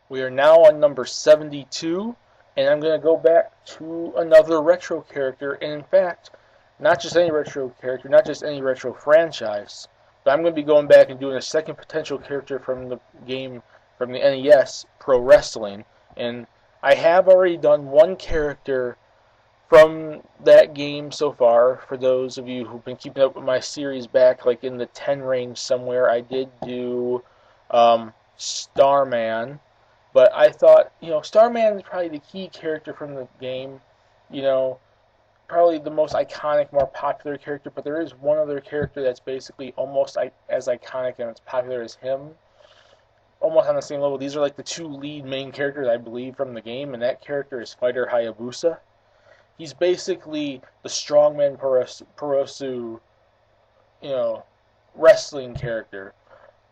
We are now on number 72, and I'm going to go back to another retro character, and in fact, not just any retro character, not just any retro franchise, but I'm going to be going back and doing a second potential character from the game from the NES, Pro Wrestling, and I have already done one character from that game so far. For those of you who've been keeping up with my series back, like in the 10 range somewhere, I did do Starman. But I thought, Starman is probably the key character from the game. You know, probably the most iconic, more popular character. But there is one other character that's basically almost as iconic and as popular as him. Almost on the same level. These are like the two lead main characters, I believe, from the game. And that character is Fighter Hayabusa. He's basically the Strong Man Puroresu, wrestling character.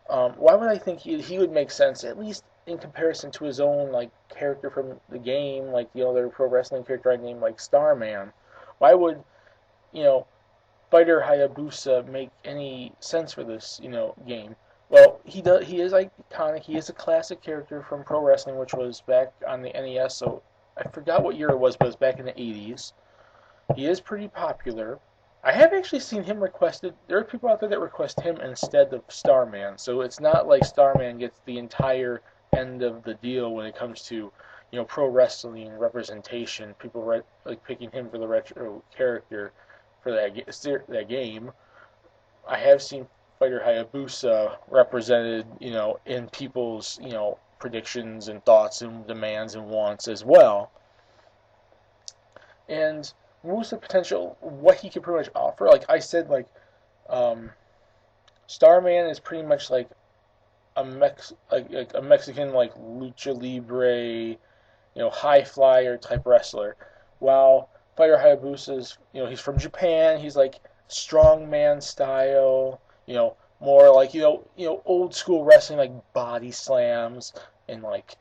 Why would I think he would make sense, at least in comparison to his own like character from the game, like the other pro wrestling character I named, like Starman? Why would you know Fighter Hayabusa make any sense for this game? Well, he does. He is iconic. He is a classic character from pro wrestling, which was back on the NES. So I forgot what year it was, but it was back in the 80s. He is pretty popular. I have actually seen him requested. There are people out there that request him instead of Starman. So it's not like Starman gets the entire end of the deal when it comes to pro wrestling representation. People like picking him for the retro character for that game. I have seen Fighter Hayabusa represented in people's predictions and thoughts and demands and wants as well. And most of the potential, what he could pretty much offer, like I said, Starman is pretty much like a Mexican like lucha libre, high flyer type wrestler. While Fighter Hayabusa is, he's from Japan. He's like strongman style, more like old school wrestling, like body slams and like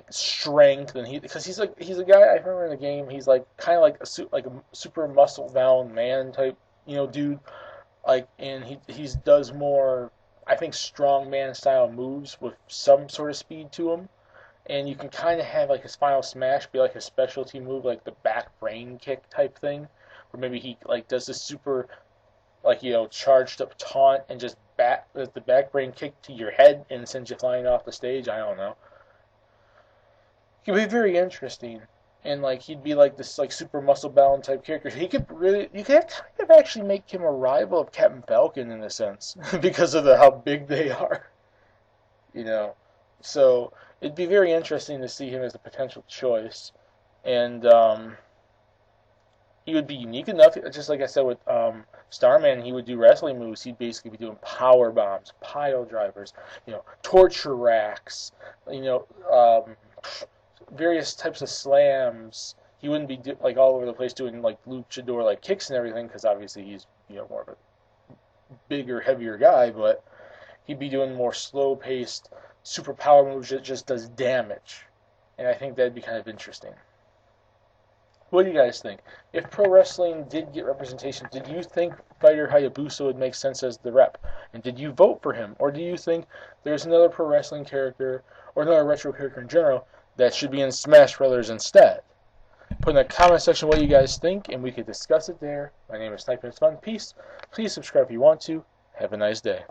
strength, and because he's a guy I remember in the game. He's like kind of like a super muscle bound man type dude, and he does more, I think, strong man style moves with some sort of speed to him. And you can kind of have like his final smash be like a specialty move, like the back brain kick type thing, where maybe he like does this super charged up taunt and just the back brain kick to your head and sends you flying off the stage. I don't know. He'd be very interesting, and like he'd be like this like super muscle bound type character. You could kind of actually make him a rival of Captain Falcon in a sense because of how big they are. So it'd be very interesting to see him as a potential choice, and he would be unique enough. Just like I said with Starman, he would do wrestling moves. He'd basically be doing power bombs, pile drivers, torture racks, various types of slams. He wouldn't be like all over the place doing like luchadore like kicks and everything, because obviously he's more of a bigger, heavier guy. But he'd be doing more slow-paced, super power moves that just does damage, and I think that'd be kind of interesting. What do you guys think? If pro wrestling did get representation, did you think Fighter Hayabusa would make sense as the rep? And did you vote for him? Or do you think there's another pro wrestling character, or another retro character in general, that should be in Smash Brothers instead? Put in the comment section what you guys think, and we could discuss it there. My name is Sniper. It's fun. Peace. Please subscribe if you want to. Have a nice day.